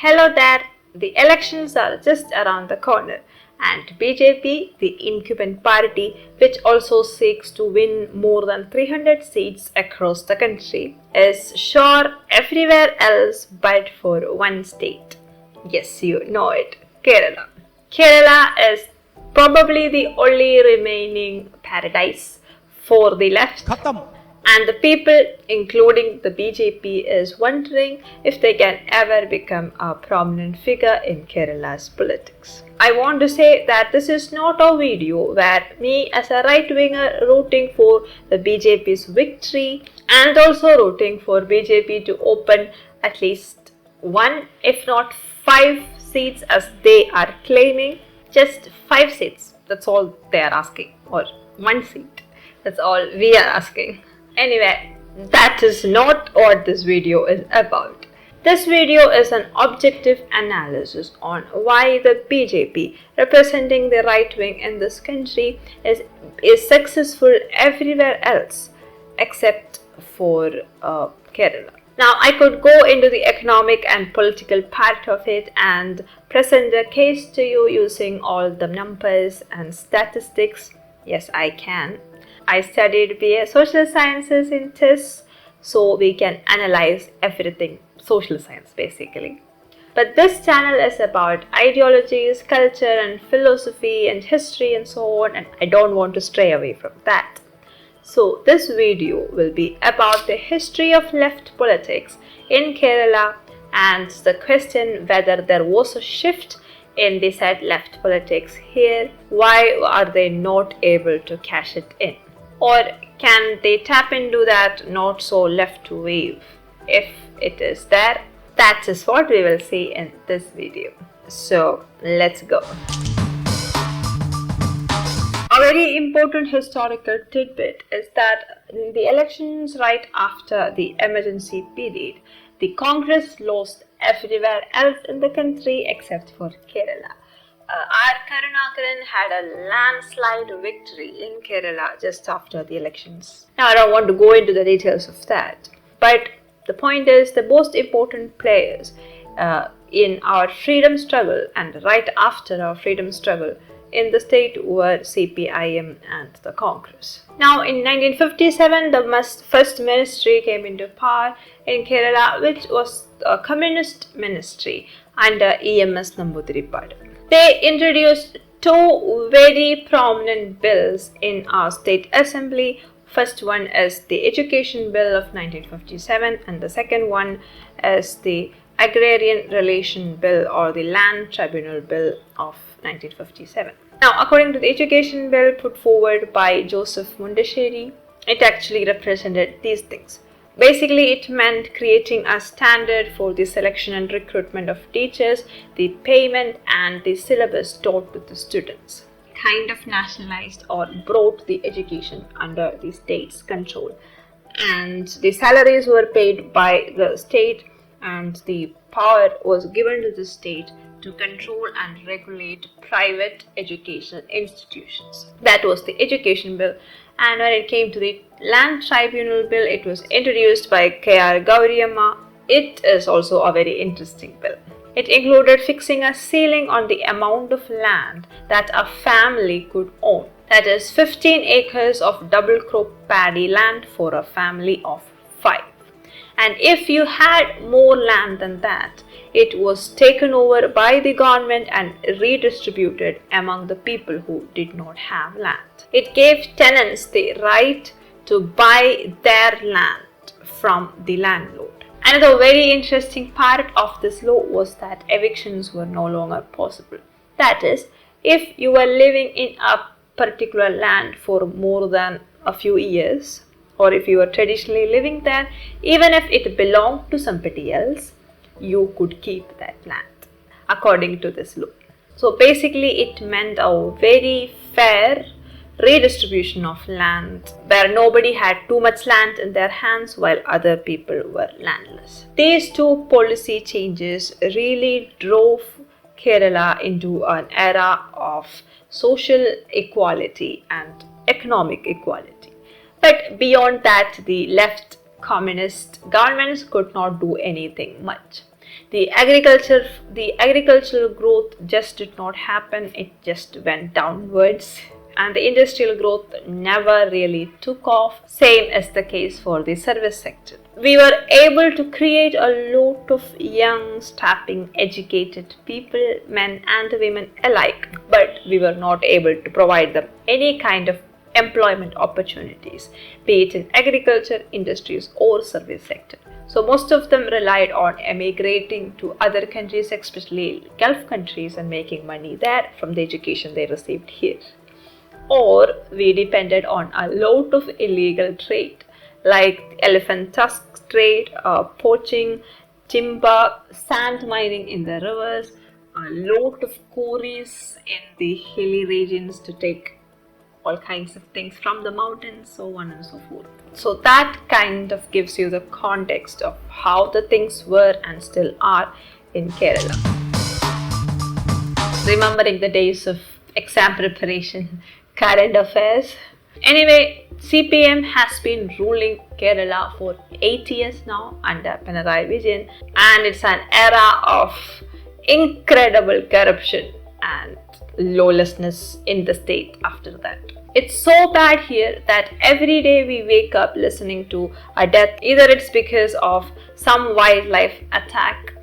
Hello there, the elections are just around the corner and BJP, the incumbent party which also seeks to win more than 300 seats across the country, is sure everywhere else but for one state. Yes, you know it, Kerala. Kerala is probably the only remaining paradise for the left. Khatam. And the people, including the BJP, is wondering if they can ever become a prominent figure in Kerala's politics. I want to say that this is not a video where me as a right-winger rooting for the BJP's victory and also rooting for BJP to open at least one, if not 5 seats as they are claiming. Just 5 seats, that's all they are asking, or 1 seat, that's all we are asking. Anyway, that is not what this video is about. This video is an objective analysis on why the BJP, representing the right wing in this country, is successful everywhere else except for Kerala. Now, I could go into the economic and political part of it and present a case to you using all the numbers and statistics. Yes, I can. I studied BA Social Sciences in TIS, so we can analyze everything social science basically. But this channel is about ideologies, culture and philosophy and history and so on, and I don't want to stray away from that. So this video will be about the history of left politics in Kerala and the question whether there was a shift in the said left politics here. Why are they not able to cash it in? Or can they tap into that not so left wave? If it is there, that is what we will see in this video. So let's go. A very important historical tidbit is that in the elections right after the emergency period, the Congress lost everywhere else in the country except for Kerala. R. Karunakaran had a landslide victory in Kerala just after the elections. Now, I don't want to go into the details of that, but the point is the most important players in our freedom struggle and right after our freedom struggle in the state were CPIM and the Congress. Now, in 1957, the first ministry came into power in Kerala, which was a communist ministry under EMS Namboodiripad. They introduced 2 very prominent bills in our state assembly. First one is the Education Bill of 1957 and the second one is the Agrarian Relation Bill or the Land Tribunal Bill of 1957. Now, according to the Education Bill put forward by Joseph Mundasheri, it actually represented these things. Basically, it meant creating a standard for the selection and recruitment of teachers, the payment and the syllabus taught to the students. Kind of nationalized or brought the education under the state's control. And the salaries were paid by the state and the power was given to the state to control and regulate private educational institutions. That was the Education Bill. And when it came to the Land Tribunal Bill, it was introduced by K.R. Gauriamma. It is also a very interesting bill. It included fixing a ceiling on the amount of land that a family could own. That is 15 acres of double crop paddy land for a family of 5. And if you had more land than that, it was taken over by the government and redistributed among the people who did not have land. It gave tenants the right to buy their land from the landlord. Another very interesting part of this law was that evictions were no longer possible. That is, if you were living in a particular land for more than a few years, or if you were traditionally living there, even if it belonged to somebody else, you could keep that land according to this law. So basically it meant a very fair redistribution of land where nobody had too much land in their hands while other people were landless. These 2 policy changes really drove Kerala into an era of social equality and economic equality. But beyond that, the left communist governments could not do anything much. The agricultural growth just did not happen, it just went downwards. And the industrial growth never really took off. Same is the case for the service sector. We were able to create a lot of young, strapping, educated people, men and women alike, but we were not able to provide them any kind of employment opportunities, be it in agriculture, industries or service sector. So most of them relied on emigrating to other countries, especially Gulf countries, and making money there from the education they received here. Or we depended on a lot of illegal trade like elephant tusk trade, poaching, timber, sand mining in the rivers, a lot of quarries in the hilly regions to take all kinds of things from the mountains, so on and so forth. So that kind of gives you the context of how the things were and still are in Kerala. Remembering the days of exam preparation, current affairs. Anyway, CPM has been ruling Kerala for 8 years now under Pinarayi Vijayan, and it's an era of incredible corruption and lawlessness in the state after that. It's so bad here that every day we wake up listening to a death. Either it's because of some wildlife attack,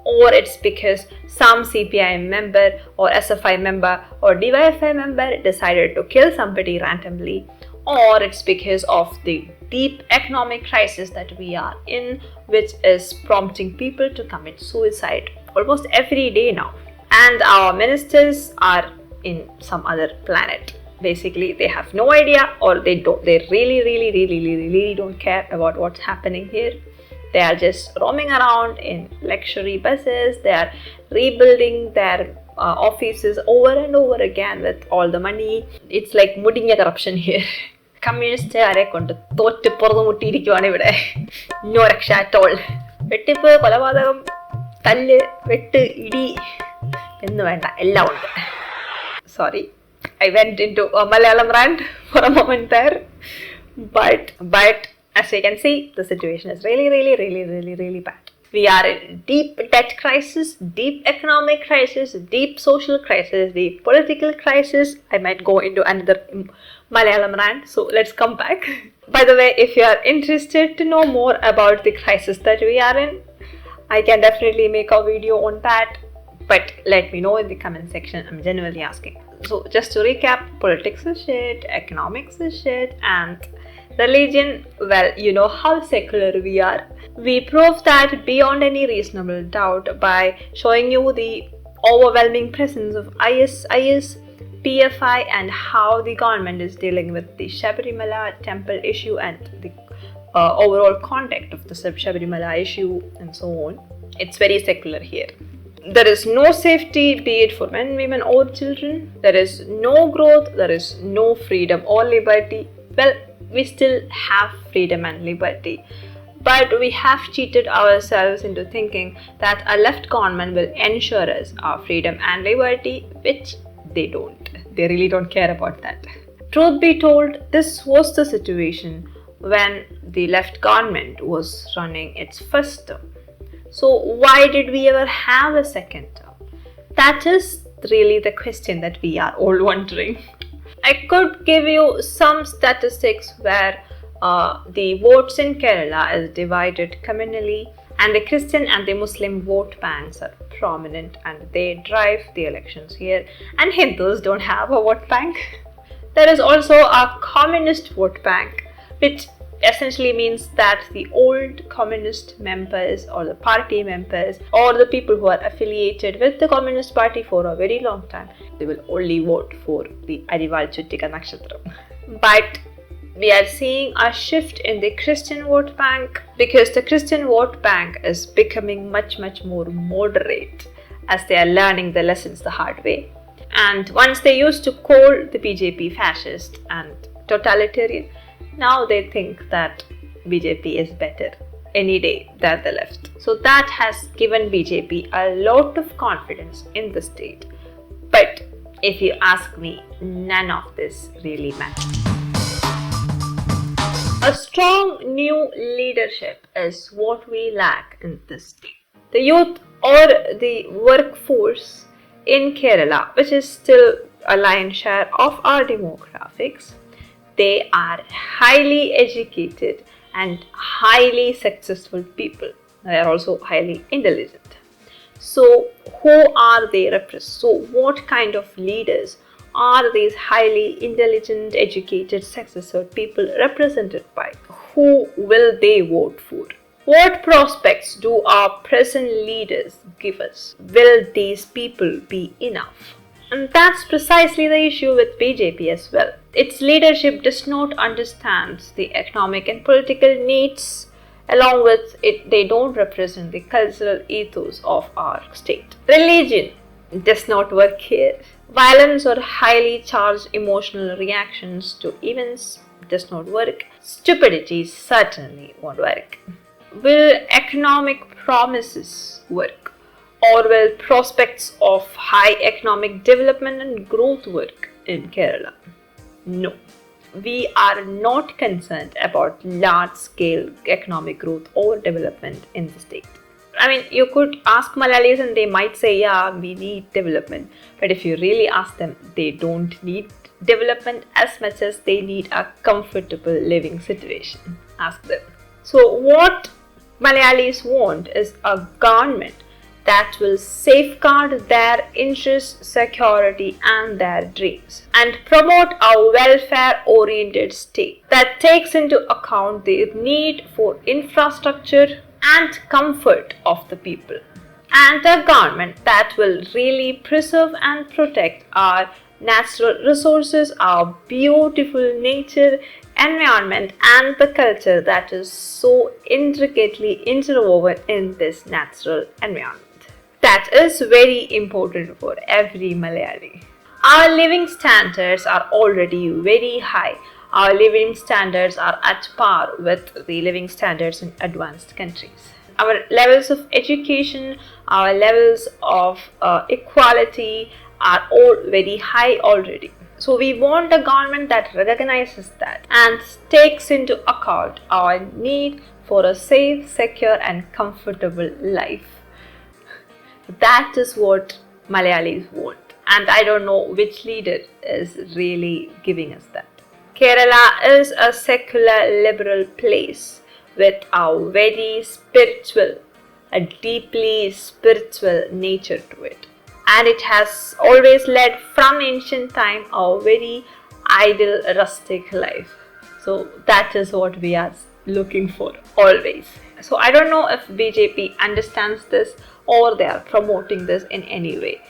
or it's because some CPI member or SFI member or DYFI member decided to kill somebody randomly, or it's because of the deep economic crisis that we are in, which is prompting people to commit suicide almost every day now. And our ministers are in some other planet. Basically, they have no idea, or they really don't care about what's happening here. They are just roaming around in luxury buses. They are rebuilding their offices over and over again with all the money. It's like mudinga corruption here. കമ്മ്യൂണിസ്റ്റുകാരെ കൊണ്ട് തോറ്റ് പുറത്തു മുട്ടിയിരിക്കുവാണ് ഇവിടെ. No രക്ഷ at all. വെട്ടിപ്പ്, കൊലപാതകം, തല്ല്, വെട്ട്, ഇടി എന്ന് വേണ്ട, എല്ലാം ഉണ്ട്. Sorry, I went into a Malayalam rant for a moment there. But as you can see, the situation is really bad. We are in deep debt crisis, deep economic crisis, deep social crisis, deep political crisis. I might go into another Malayalam rant, so let's come back. By the way, if you are interested to know more about the crisis that we are in, I can definitely make a video on that, but let me know in the comment section. I'm genuinely asking. So just to recap, politics is shit, economics is shit, and religion, well, you know how secular we are. We prove that beyond any reasonable doubt by showing you the overwhelming presence of IS, PFI, and how the government is dealing with the Sabarimala temple issue and the overall context of the Sabarimala issue and so on. It's very secular here. There is no safety, be it for men, women or children. There is no growth, there is no freedom or liberty. Well, we still have freedom and liberty, but we have cheated ourselves into thinking that a left government will ensure us our freedom and liberty, which they don't. They really don't care about that. Truth be told, this was the situation when the left government was running its first term. So why did we ever have a second term? That is really the question that we are all wondering. I could give you some statistics where the votes in Kerala is divided communally, and the Christian and the Muslim vote banks are prominent and they drive the elections here, and Hindus don't have a vote bank. There is also a communist vote bank, which essentially means that the old communist members or the party members or the people who are affiliated with the Communist Party for a very long time, they will only vote for the Arival Chuttika Nakshatram. But we are seeing a shift in the Christian vote bank, because the Christian vote bank is becoming much more moderate as they are learning the lessons the hard way. And once they used to call the BJP fascist and totalitarian, now they think that BJP is better any day than the left. So that has given BJP a lot of confidence in the state. But if you ask me, none of this really matters. A strong new leadership is what we lack in this state. The youth or the workforce in Kerala, which is still a lion's share of our demographics, they are highly educated and highly successful people. They are also highly intelligent. So, who are they represent? So, what kind of leaders are these highly intelligent, educated, successful people represented by? Who will they vote for? What prospects do our present leaders give us? Will these people be enough? And that's precisely the issue with BJP as well. Its leadership does not understand the economic and political needs. Along with it, they don't represent the cultural ethos of our state. Religion does not work here. Violence or highly charged emotional reactions to events does not work. Stupidity certainly won't work. Will economic promises work? Or will prospects of high economic development and growth work in Kerala? No. We are not concerned about large-scale economic growth or development in the state. I mean, you could ask Malayalis and they might say, yeah, we need development. But if you really ask them, they don't need development as much as they need a comfortable living situation. Ask them. So what Malayalis want is a government that will safeguard their interests, security and their dreams and promote a welfare-oriented state that takes into account the need for infrastructure and comfort of the people, and a government that will really preserve and protect our natural resources, our beautiful nature, environment and the culture that is so intricately interwoven in this natural environment. That is very important for every Malayali. Our living standards are already very high. Our living standards are at par with the living standards in advanced countries. Our levels of education, our levels of equality are all very high already. So we want a government that recognizes that and takes into account our need for a safe, secure and comfortable life. That is what Malayalis want, and I don't know which leader is really giving us that. Kerala is a secular liberal place with a very spiritual, a deeply spiritual nature to it. And it has always led from ancient time a very idle, rustic life. So that is what we are looking for always. So I don't know if BJP understands this or they are promoting this in any way.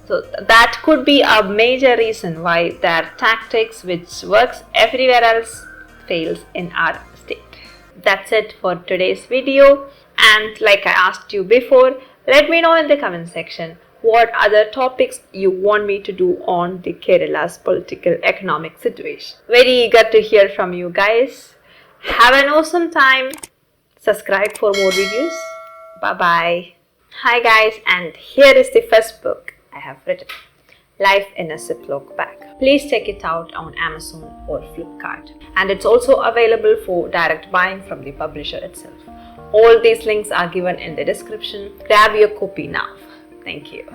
So that could be a major reason why their tactics, which works everywhere else, fails in our state. That's it for today's video, and like I asked you before, let me know in the comment section what other topics you want me to do on the Kerala's political economic situation. Very eager to hear from you guys. Have an awesome time. Subscribe for more videos. Bye bye. Hi guys, and here is the first book I have written, Life in a Ziploc Bag. Please check it out on Amazon or Flipkart, and it's also available for direct buying from the publisher itself. All these links are given in the description. Grab your copy now. Thank you.